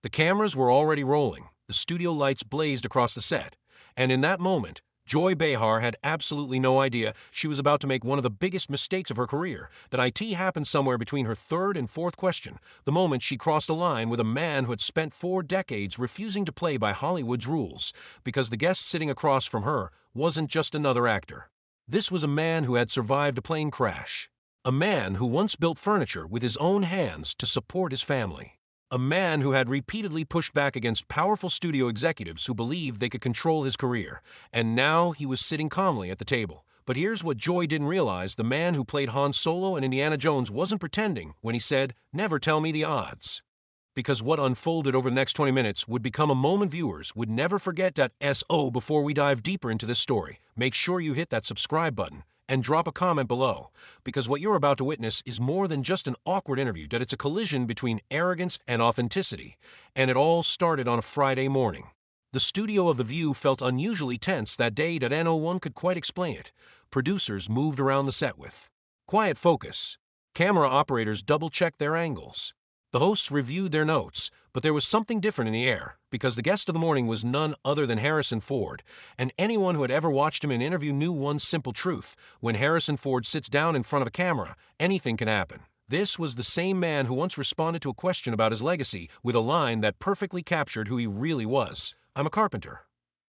The cameras were already rolling, the studio lights blazed across the set, and in that moment, Joy Behar had absolutely no idea she was about to make one of the biggest mistakes of her career. That IT happened somewhere between her third and fourth question, the moment she crossed a line with a man who had spent 4 decades refusing to play by Hollywood's rules, because the guest sitting across from her wasn't just another actor. This was a man who had survived a plane crash. A man who once built furniture with his own hands to support his family. A man who had repeatedly pushed back against powerful studio executives who believed they could control his career, and now he was sitting calmly at the table. But here's what Joy didn't realize: the man who played Han Solo in Indiana Jones wasn't pretending when he said, "Never tell me the odds." Because what unfolded over the next 20 minutes would become a moment viewers would never forget. So before we dive deeper into this story, make sure you hit that subscribe button and drop a comment below, because what you're about to witness is more than just an awkward interview. That it's a collision between arrogance and authenticity, and it all started on a Friday morning. The studio of The View felt unusually tense that day. No one could quite explain it. Producers moved around the set with quiet focus. Camera operators double-checked their angles. The hosts reviewed their notes, but there was something different in the air, because the guest of the morning was none other than Harrison Ford, and anyone who had ever watched him in an interview knew one simple truth: when Harrison Ford sits down in front of a camera, anything can happen. This was the same man who once responded to a question about his legacy with a line that perfectly captured who he really was. "I'm a carpenter."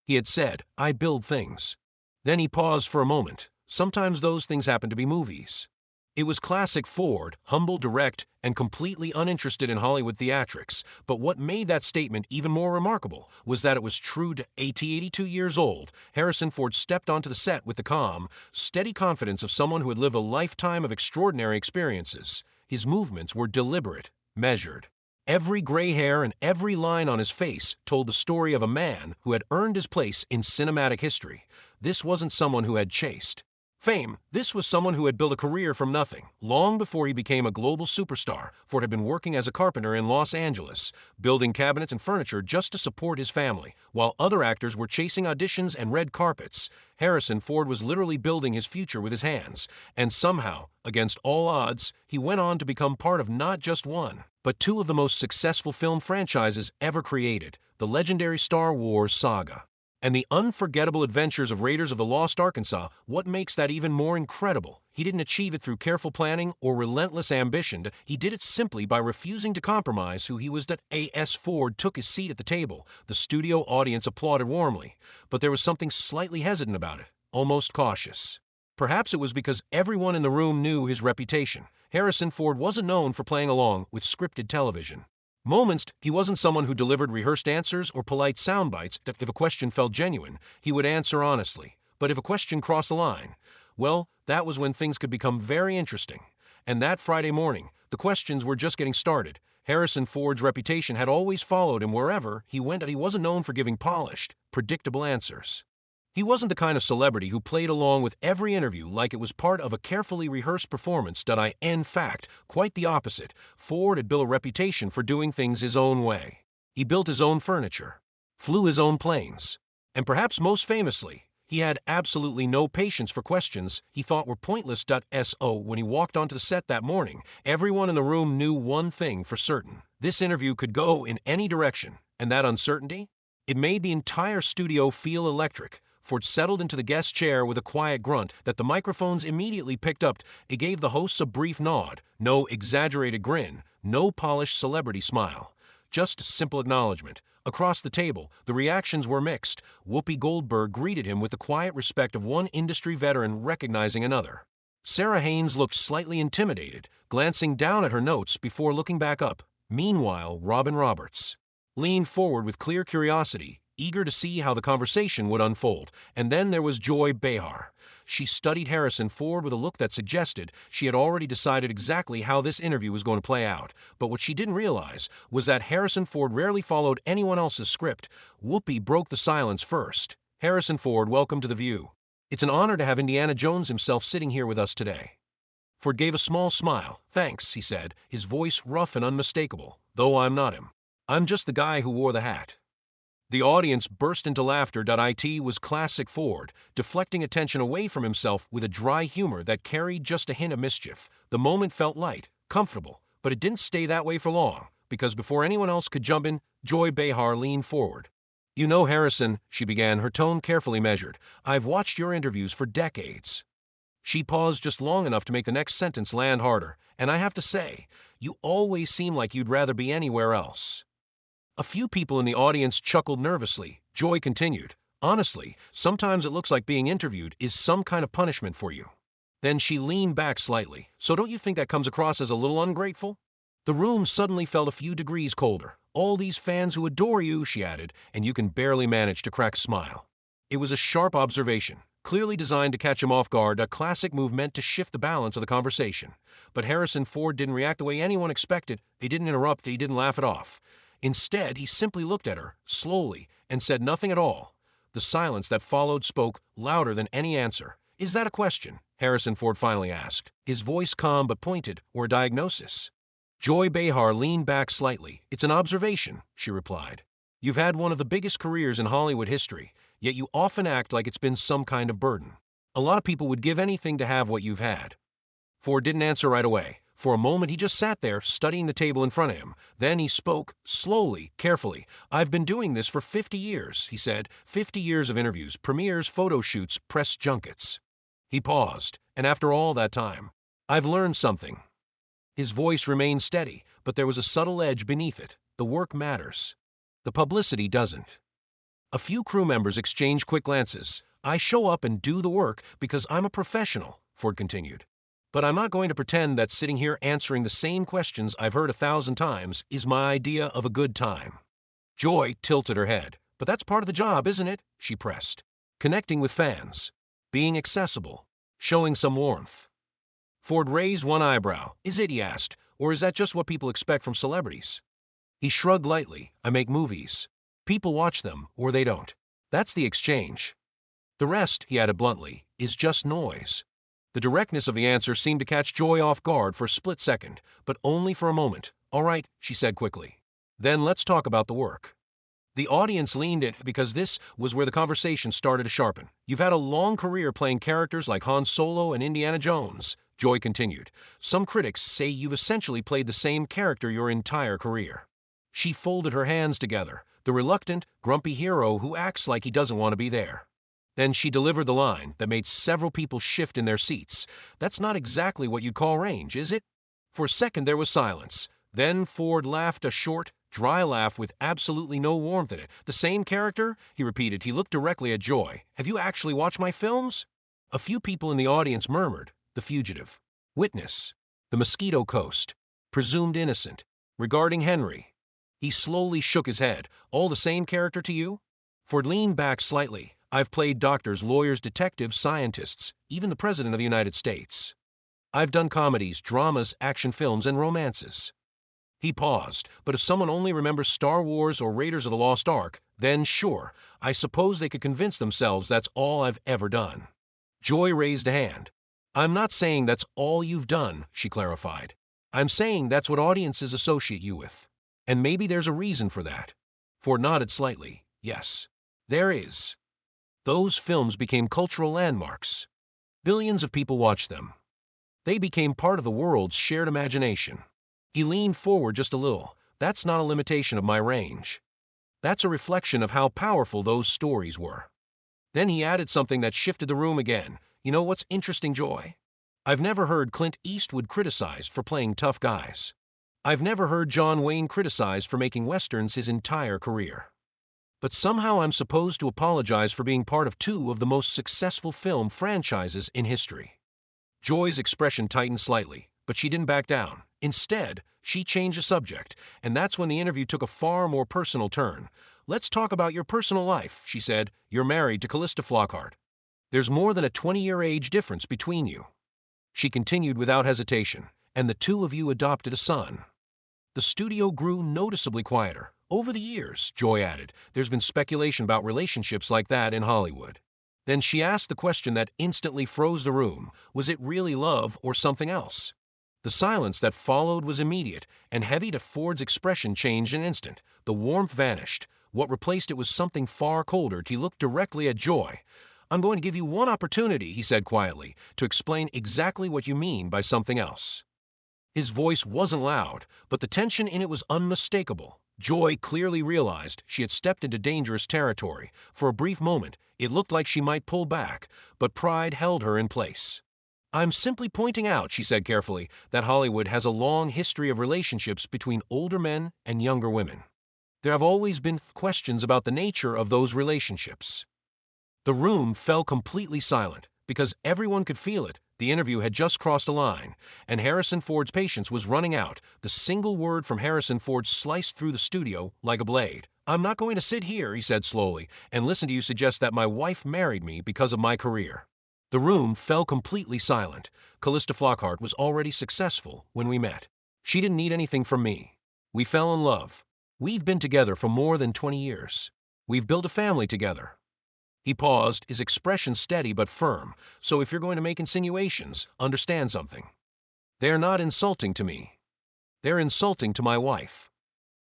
He had said, "I build things." Then he paused for a moment. Sometimes those things happen to be movies. It was classic Ford, humble, direct, and completely uninterested in Hollywood theatrics. But what made that statement even more remarkable was that it was true. To 82 years old, Harrison Ford stepped onto the set with the calm, steady confidence of someone who had lived a lifetime of extraordinary experiences. His movements were deliberate, measured. Every gray hair and every line on his face told the story of a man who had earned his place in cinematic history. This wasn't someone who had chased fame. This was someone who had built a career from nothing. Long before he became a global superstar, Ford had been working as a carpenter in Los Angeles, building cabinets and furniture just to support his family. While other actors were chasing auditions and red carpets, Harrison Ford was literally building his future with his hands. And somehow, against all odds, he went on to become part of not just one, but 2 of the most successful film franchises ever created: the legendary Star Wars saga and the unforgettable adventures of Raiders of the Lost Ark. What makes that even more incredible: he didn't achieve it through careful planning or relentless ambition. He did it simply by refusing to compromise who he was. As Ford took his seat at the table, the studio audience applauded warmly, but there was something slightly hesitant about it, almost cautious. Perhaps it was because everyone in the room knew his reputation. Harrison Ford wasn't known for playing along with scripted television moments. He wasn't someone who delivered rehearsed answers or polite sound bites. That if a question felt genuine, he would answer honestly. But if a question crossed the line, well, that was when things could become very interesting. And that Friday morning, the questions were just getting started. Harrison Ford's reputation had always followed him wherever he went, and he wasn't known for giving polished, predictable answers. He wasn't the kind of celebrity who played along with every interview like it was part of a carefully rehearsed performance. In fact, quite the opposite. Ford had built a reputation for doing things his own way. He built his own furniture, flew his own planes, and perhaps most famously, he had absolutely no patience for questions he thought were pointless. So when he walked onto the set that morning, everyone in the room knew one thing for certain: this interview could go in any direction, and that uncertainty? It made the entire studio feel electric. Ford settled into the guest chair with a quiet grunt that the microphones immediately picked up. It gave the hosts a brief nod. No exaggerated grin, no polished celebrity smile. Just a simple acknowledgement. Across the table, the reactions were mixed. Whoopi Goldberg greeted him with the quiet respect of one industry veteran recognizing another. Sarah Haynes looked slightly intimidated, glancing down at her notes before looking back up. Meanwhile, Robin Roberts leaned forward with clear curiosity, eager to see how the conversation would unfold. And then there was Joy Behar. She studied Harrison Ford with a look that suggested she had already decided exactly how this interview was going to play out. But what she didn't realize was that Harrison Ford rarely followed anyone else's script. Whoopi broke the silence first. "Harrison Ford, welcome to The View. It's an honor to have Indiana Jones himself sitting here with us today." Ford gave a small smile. "Thanks," he said, his voice rough and unmistakable. "Though I'm not him. I'm just the guy who wore the hat." The audience burst into laughter. It was classic Ford, deflecting attention away from himself with a dry humor that carried just a hint of mischief. The moment felt light, comfortable, but it didn't stay that way for long. because before anyone else could jump in, Joy Behar leaned forward. "You know, Harrison," she began, her tone carefully measured, "I've watched your interviews for decades." She paused just long enough to make the next sentence land harder, "and I have to say, you always seem like you'd rather be anywhere else." A few people in the audience chuckled nervously. Joy continued, "Honestly, sometimes it looks like being interviewed is some kind of punishment for you." Then she leaned back slightly. "So don't you think that comes across as a little ungrateful?" The room suddenly felt a few degrees colder. "All these fans who adore you," she added, "and you can barely manage to crack a smile." It was a sharp observation, clearly designed to catch him off guard, a classic move meant to shift the balance of the conversation. But Harrison Ford didn't react the way anyone expected. He didn't interrupt, he didn't laugh it off. Instead, he simply looked at her, slowly, and said nothing at all. The silence that followed spoke louder than any answer. "Is that a question?" Harrison Ford finally asked, his voice calm but pointed, "or a diagnosis?" Joy Behar leaned back slightly. "It's an observation," she replied. "You've had one of the biggest careers in Hollywood history, yet you often act like it's been some kind of burden. A lot of people would give anything to have what you've had." Ford didn't answer right away. For a moment he just sat there, studying the table in front of him. Then he spoke, slowly, carefully. "I've been doing this for 50 years, he said. 50 years of interviews, premieres, photo shoots, press junkets." He paused, "And after all that time, I've learned something." His voice remained steady, but there was a subtle edge beneath it. The work matters. The publicity doesn't. A few crew members exchanged quick glances. "I show up and do the work because I'm a professional," Ford continued. "But I'm not going to pretend that sitting here answering the same questions I've heard 1,000 times is my idea of a good time." Joy tilted her head. "But that's part of the job, isn't it?" she pressed. "Connecting with fans. Being accessible. Showing some warmth." Ford raised one eyebrow. "Is it?" he asked. "Or is that just what people expect from celebrities?" He shrugged lightly. "I make movies. People watch them, or they don't. That's the exchange. The rest," he added bluntly, "is just noise." The directness of the answer seemed to catch Joy off guard for a split second, but only for a moment. "All right," she said quickly. "Then let's talk about the work." The audience leaned in because this was where the conversation started to sharpen. "You've had a long career playing characters like Han Solo and Indiana Jones," Joy continued. "Some critics say you've essentially played the same character your entire career." She folded her hands together, the reluctant, grumpy hero who acts like he doesn't want to be there. Then she delivered the line that made several people shift in their seats. "That's not exactly what you'd call range, is it?" For a second there was silence. Then Ford laughed, a short, dry laugh with absolutely no warmth in it. "The same character?" he repeated. He looked directly at Joy. "Have you actually watched my films?" A few people in the audience murmured. "The Fugitive," "Witness," "The Mosquito Coast," "Presumed Innocent," "Regarding Henry." He slowly shook his head. "All the same character to you?" Ford leaned back slightly. "I've played doctors, lawyers, detectives, scientists, even the President of the United States. I've done comedies, dramas, action films, and romances." He paused. "But if someone only remembers Star Wars or Raiders of the Lost Ark, then sure, I suppose they could convince themselves that's all I've ever done." Joy raised a hand. "I'm not saying that's all you've done," she clarified. "I'm saying that's what audiences associate you with. And maybe there's a reason for that." Ford nodded slightly. "Yes, there is. Those films became cultural landmarks. Billions of people watched them. They became part of the world's shared imagination." He leaned forward just a little. "That's not a limitation of my range. That's a reflection of how powerful those stories were." Then he added something that shifted the room again. "You know what's interesting, Joy? I've never heard Clint Eastwood criticized for playing tough guys. I've never heard John Wayne criticized for making westerns his entire career. But somehow I'm supposed to apologize for being part of two of the most successful film franchises in history." Joy's expression tightened slightly, but she didn't back down. Instead, she changed the subject, and that's when the interview took a far more personal turn. "Let's talk about your personal life," she said. "You're married to Callista Flockhart. There's more than a 20-year age difference between you." She continued without hesitation. "And the two of you adopted a son." The studio grew noticeably quieter. "Over the years," Joy added, "there's been speculation about relationships like that in Hollywood." Then she asked the question that instantly froze the room. Was it really love or something else? The silence that followed was immediate, and heavy to Ford's expression changed in an instant. The warmth vanished. What replaced it was something far colder. He looked directly at Joy. "I'm going to give you one opportunity," he said quietly, "to explain exactly what you mean by something else." His voice wasn't loud, but the tension in it was unmistakable. Joy clearly realized she had stepped into dangerous territory. For a brief moment, it looked like she might pull back, but pride held her in place. "I'm simply pointing out," she said carefully, "that Hollywood has a long history of relationships between older men and younger women. There have always been questions about the nature of those relationships." The room fell completely silent, because everyone could feel it. The interview had just crossed a line, and Harrison Ford's patience was running out. The single word from Harrison Ford sliced through the studio like a blade. "I'm not going to sit here," he said slowly, "and listen to you suggest that my wife married me because of my career." The room fell completely silent. Callista Flockhart was already successful when we met. She didn't need anything from me. We fell in love. We've been together for more than 20 years. We've built a family together. He paused, his expression steady but firm. "So if you're going to make insinuations, understand something. They're not insulting to me. They're insulting to my wife."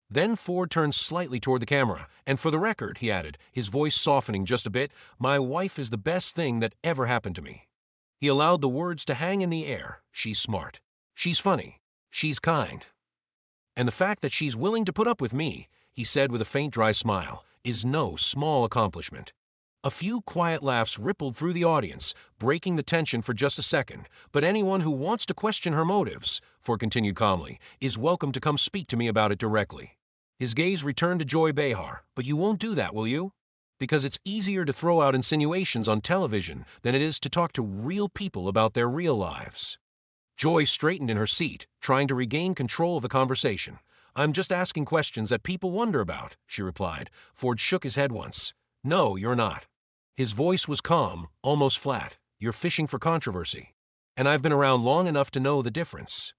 Then Ford turned slightly toward the camera, "And for the record," he added, his voice softening just a bit, "my wife is the best thing that ever happened to me." He allowed the words to hang in the air. "She's smart. She's funny. She's kind. And the fact that she's willing to put up with me," he said with a faint dry smile, "is no small accomplishment." A few quiet laughs rippled through the audience, breaking the tension for just a second. "But anyone who wants to question her motives," Ford continued calmly, "is welcome to come speak to me about it directly." His gaze returned to Joy Behar. "But you won't do that, will you? Because it's easier to throw out insinuations on television than it is to talk to real people about their real lives." Joy straightened in her seat, trying to regain control of the conversation. "I'm just asking questions that people wonder about," she replied. Ford shook his head once. "No, you're not." His voice was calm, almost flat. "You're fishing for controversy. And I've been around long enough to know the difference."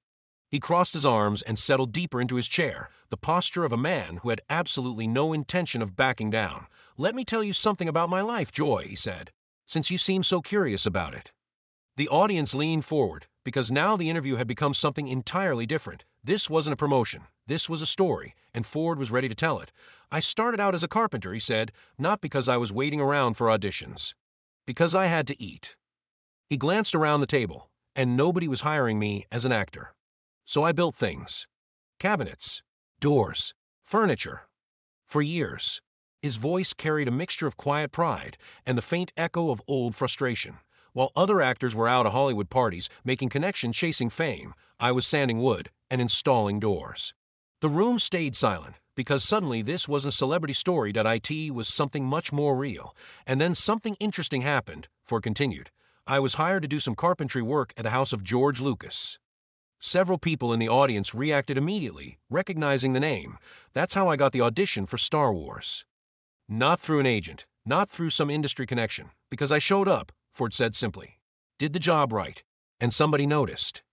He crossed his arms and settled deeper into his chair, the posture of a man who had absolutely no intention of backing down. "Let me tell you something about my life, Joy," he said, "since you seem so curious about it." The audience leaned forward, because now the interview had become something entirely different. This wasn't a promotion. This was a story, and Ford was ready to tell it. "I started out as a carpenter," he said, "not because I was waiting around for auditions. Because I had to eat." He glanced around the table, and nobody was hiring me as an actor. So I built things. Cabinets, doors, furniture. For years. His voice carried a mixture of quiet pride and the faint echo of old frustration. While other actors were out at Hollywood parties, making connections, chasing fame, I was sanding wood and installing doors. The room stayed silent, because suddenly this wasn't a celebrity story. It was something much more real. And then something interesting happened, Ford continued. I was hired to do some carpentry work at the house of George Lucas. Several people in the audience reacted immediately, recognizing the name. That's how I got the audition for Star Wars. Not through an agent, not through some industry connection, because I showed up, Ford said simply. Did the job right, and somebody noticed.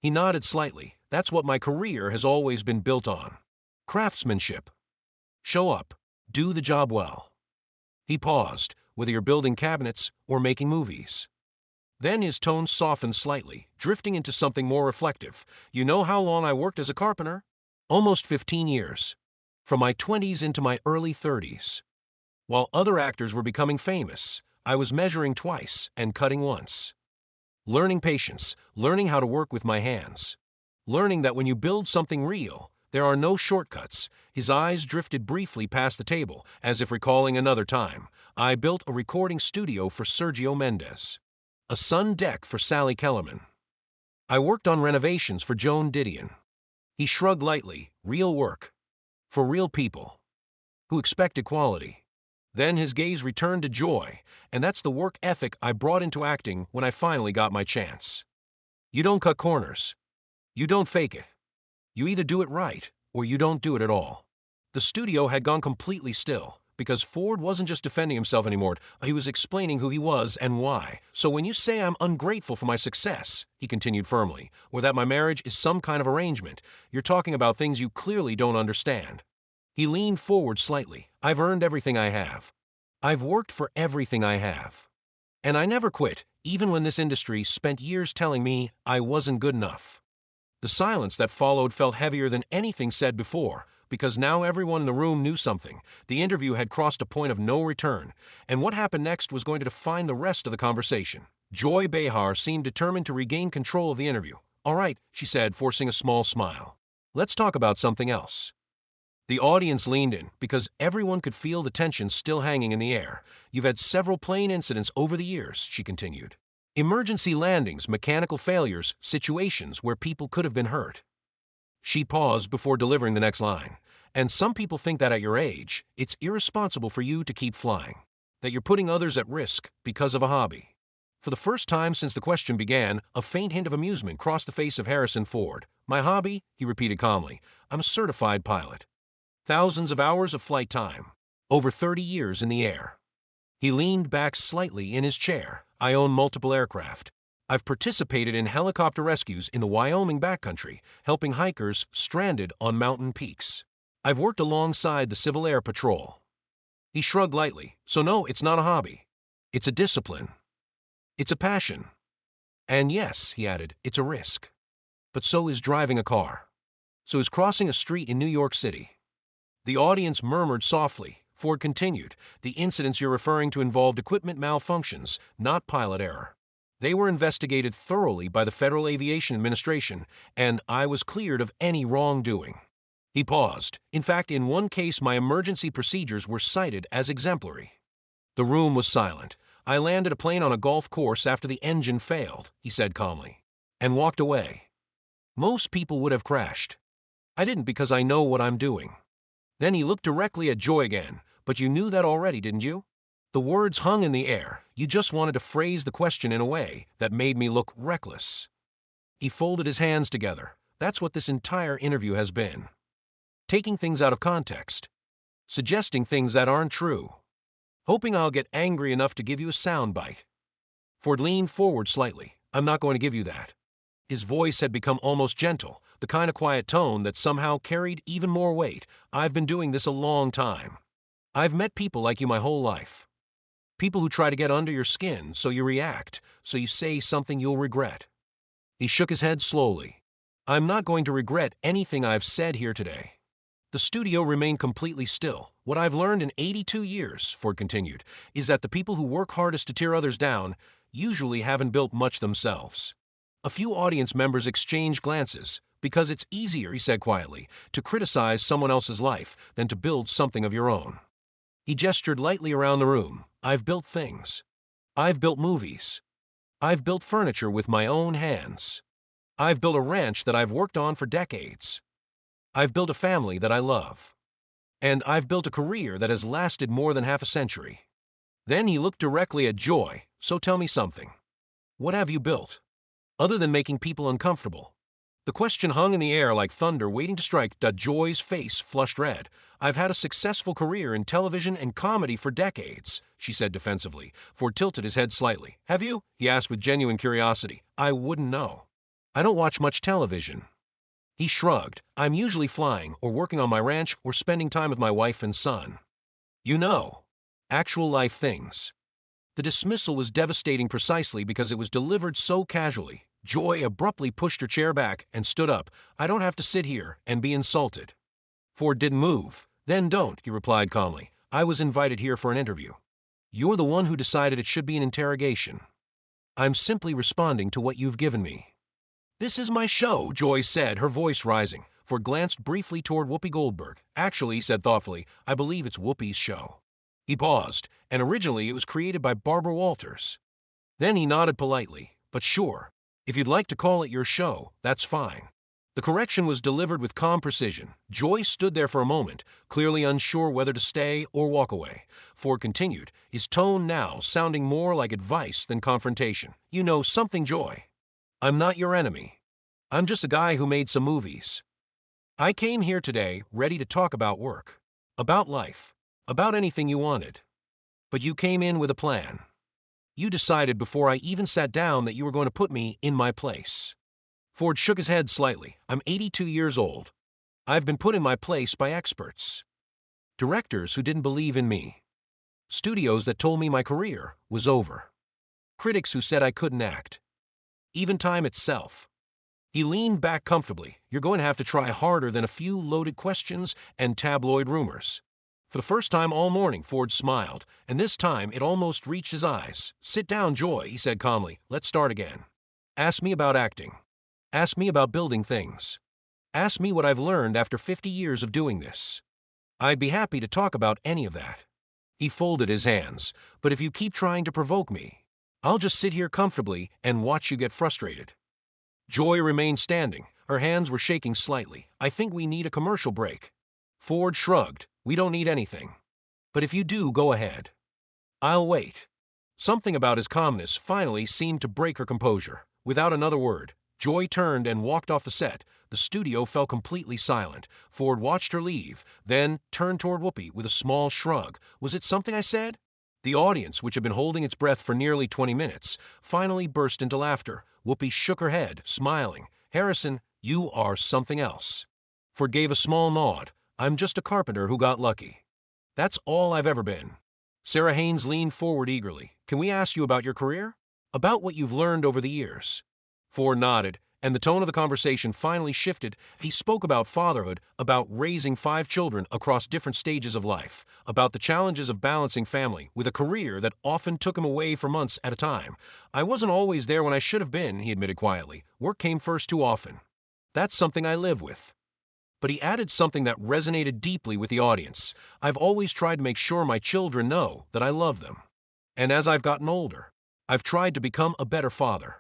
He nodded slightly. That's what my career has always been built on. Craftsmanship. Show up. Do the job well. He paused, whether you're building cabinets or making movies. Then his tone softened slightly, drifting into something more reflective. You know how long I worked as a carpenter? Almost 15 years. From my 20s into my early 30s. While other actors were becoming famous, I was measuring twice and cutting once. Learning patience, learning how to work with my hands. Learning that when you build something real, there are no shortcuts. His eyes drifted briefly past the table, as if recalling another time. I built a recording studio for Sergio Mendes. A sun deck for Sally Kellerman. I worked on renovations for Joan Didion. He shrugged lightly. Real work. For real people. Who expected quality. Then his gaze returned to Joy, and that's the work ethic I brought into acting when I finally got my chance. You don't cut corners. You don't fake it. You either do it right, or you don't do it at all. The studio had gone completely still, because Ford wasn't just defending himself anymore, he was explaining who he was and why. So when you say I'm ungrateful for my success, he continued firmly, or that my marriage is some kind of arrangement, you're talking about things you clearly don't understand. He leaned forward slightly. I've earned everything I have. I've worked for everything I have. And I never quit, even when this industry spent years telling me I wasn't good enough. The silence that followed felt heavier than anything said before, because now everyone in the room knew something. The interview had crossed a point of no return, and what happened next was going to define the rest of the conversation. Joy Behar seemed determined to regain control of the interview. All right, she said, forcing a small smile. Let's talk about something else. The audience leaned in because everyone could feel the tension still hanging in the air. You've had several plane incidents over the years, she continued. Emergency landings, mechanical failures, situations where people could have been hurt. She paused before delivering the next line. And some people think that at your age, it's irresponsible for you to keep flying, that you're putting others at risk because of a hobby. For the first time since the question began, a faint hint of amusement crossed the face of Harrison Ford. My hobby? He repeated calmly. I'm a certified pilot. Thousands of hours of flight time. Over 30 years in the air. He leaned back slightly in his chair. I own multiple aircraft. I've participated in helicopter rescues in the Wyoming backcountry, helping hikers stranded on mountain peaks. I've worked alongside the Civil Air Patrol. He shrugged lightly. So no, it's not a hobby. It's a discipline. It's a passion. And yes, he added, it's a risk. But so is driving a car. So is crossing a street in New York City. The audience murmured softly. Ford continued, the incidents you're referring to involved equipment malfunctions, not pilot error. They were investigated thoroughly by the Federal Aviation Administration, and I was cleared of any wrongdoing. He paused. In fact, in one case, my emergency procedures were cited as exemplary. The room was silent. I landed a plane on a golf course after the engine failed, he said calmly, and walked away. Most people would have crashed. I didn't because I know what I'm doing. Then he looked directly at Joy again. But you knew that already, didn't you? The words hung in the air. You just wanted to phrase the question in a way that made me look reckless. He folded his hands together. That's what this entire interview has been. Taking things out of context. Suggesting things that aren't true. Hoping I'll get angry enough to give you a soundbite. Ford leaned forward slightly. I'm not going to give you that. His voice had become almost gentle, the kind of quiet tone that somehow carried even more weight. I've been doing this a long time. I've met people like you my whole life. People who try to get under your skin so you react, so you say something you'll regret. He shook his head slowly. I'm not going to regret anything I've said here today. The studio remained completely still. What I've learned in 82 years, Ford continued, is that the people who work hardest to tear others down usually haven't built much themselves. A few audience members exchanged glances, because it's easier, he said quietly, to criticize someone else's life than to build something of your own. He gestured lightly around the room. I've built things. I've built movies. I've built furniture with my own hands. I've built a ranch that I've worked on for decades. I've built a family that I love. And I've built a career that has lasted more than half a century. Then he looked directly at Joy. So tell me something. What have you built? Other than making people uncomfortable. The question hung in the air like thunder waiting to strike. Joy's face flushed red. I've had a successful career in television and comedy for decades, she said defensively. Ford tilted his head slightly. Have you? He asked with genuine curiosity. I wouldn't know. I don't watch much television. He shrugged. I'm usually flying or working on my ranch or spending time with my wife and son. You know, actual life things. The dismissal was devastating precisely because it was delivered so casually. Joy abruptly pushed her chair back and stood up. I don't have to sit here and be insulted. Ford didn't move. Then don't, he replied calmly. I was invited here for an interview. You're the one who decided it should be an interrogation. I'm simply responding to what you've given me. This is my show, Joy said, her voice rising. Ford glanced briefly toward Whoopi Goldberg. Actually, he said thoughtfully, I believe it's Whoopi's show. He paused, and originally it was created by Barbara Walters. Then he nodded politely. But sure, if you'd like to call it your show, that's fine. The correction was delivered with calm precision. Joy stood there for a moment, clearly unsure whether to stay or walk away. Ford continued, his tone now sounding more like advice than confrontation. You know something, Joy? I'm not your enemy. I'm just a guy who made some movies. I came here today ready to talk about work, about life, about anything you wanted. But you came in with a plan. You decided before I even sat down that you were going to put me in my place. Ford shook his head slightly. I'm 82 years old. I've been put in my place by experts. Directors who didn't believe in me. Studios that told me my career was over. Critics who said I couldn't act. Even time itself. He leaned back comfortably. You're going to have to try harder than a few loaded questions and tabloid rumors. For the first time all morning, Ford smiled, and this time it almost reached his eyes. Sit down, Joy, he said calmly. Let's start again. Ask me about acting. Ask me about building things. Ask me what I've learned after 50 years of doing this. I'd be happy to talk about any of that. He folded his hands. But if you keep trying to provoke me, I'll just sit here comfortably and watch you get frustrated. Joy remained standing. Her hands were shaking slightly. I think we need a commercial break. Ford shrugged. We don't need anything. But if you do, go ahead. I'll wait. Something about his calmness finally seemed to break her composure. Without another word, Joy turned and walked off the set. The studio fell completely silent. Ford watched her leave, then turned toward Whoopi with a small shrug. Was it something I said? The audience, which had been holding its breath for nearly 20 minutes, finally burst into laughter. Whoopi shook her head, smiling. Harrison, you are something else. Ford gave a small nod. I'm just a carpenter who got lucky. That's all I've ever been. Sarah Haynes leaned forward eagerly. Can we ask you about your career? About what you've learned over the years? Ford nodded, and the tone of the conversation finally shifted. He spoke about fatherhood, about raising 5 children across different stages of life, about the challenges of balancing family with a career that often took him away for months at a time. I wasn't always there when I should have been, he admitted quietly. Work came first too often. That's something I live with. But he added something that resonated deeply with the audience. I've always tried to make sure my children know that I love them. And as I've gotten older, I've tried to become a better father.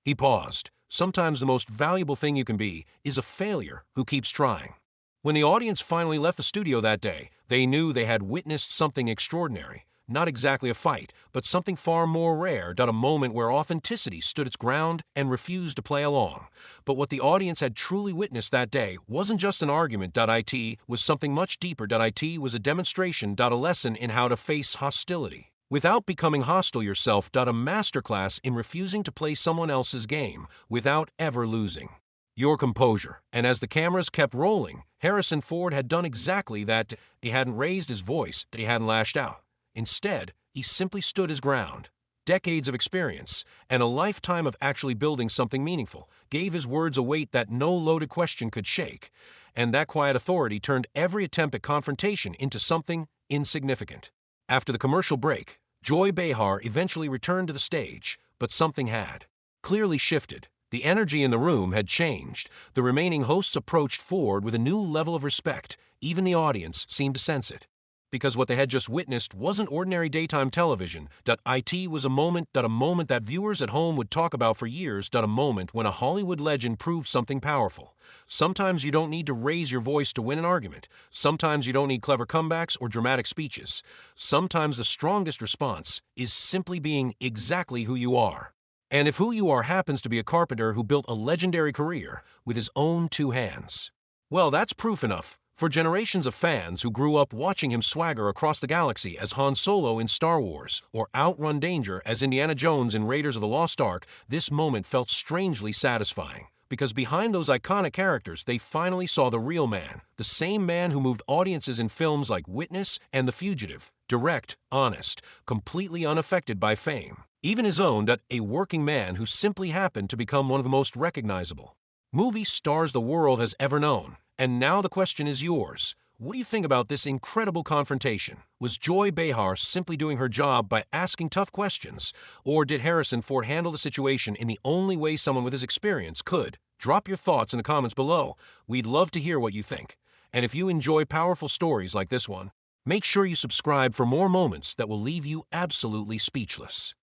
He paused. Sometimes the most valuable thing you can be is a failure who keeps trying. When the audience finally left the studio that day, they knew they had witnessed something extraordinary. Not exactly a fight, but something far more rare, a moment where authenticity stood its ground and refused to play along. But what the audience had truly witnessed that day wasn't just an argument. It was something much deeper. It was a demonstration. A lesson in how to face hostility without becoming hostile yourself. A masterclass in refusing to play someone else's game without ever losing your composure. And as the cameras kept rolling, Harrison Ford had done exactly that. He hadn't raised his voice, he hadn't lashed out. Instead, he simply stood his ground. Decades of experience and a lifetime of actually building something meaningful gave his words a weight that no loaded question could shake. And that quiet authority turned every attempt at confrontation into something insignificant. After the commercial break, Joy Behar eventually returned to the stage, but something had clearly shifted. The energy in the room had changed. The remaining hosts approached Ford with a new level of respect. Even the audience seemed to sense it. Because what they had just witnessed wasn't ordinary daytime television. It was a moment that viewers at home would talk about for years. A moment when a Hollywood legend proved something powerful. Sometimes you don't need to raise your voice to win an argument. Sometimes you don't need clever comebacks or dramatic speeches. Sometimes the strongest response is simply being exactly who you are. And if who you are happens to be a carpenter who built a legendary career with his own 2 hands, well, that's proof enough. For generations of fans who grew up watching him swagger across the galaxy as Han Solo in Star Wars or outrun danger as Indiana Jones in Raiders of the Lost Ark, this moment felt strangely satisfying. Because behind those iconic characters, they finally saw the real man, the same man who moved audiences in films like Witness and The Fugitive. Direct, honest, completely unaffected by fame. Even his own, a working man who simply happened to become one of the most recognizable movie stars the world has ever known. And now the question is yours. What do you think about this incredible confrontation? Was Joy Behar simply doing her job by asking tough questions? Or did Harrison Ford handle the situation in the only way someone with his experience could? Drop your thoughts in the comments below. We'd love to hear what you think. And if you enjoy powerful stories like this one, make sure you subscribe for more moments that will leave you absolutely speechless.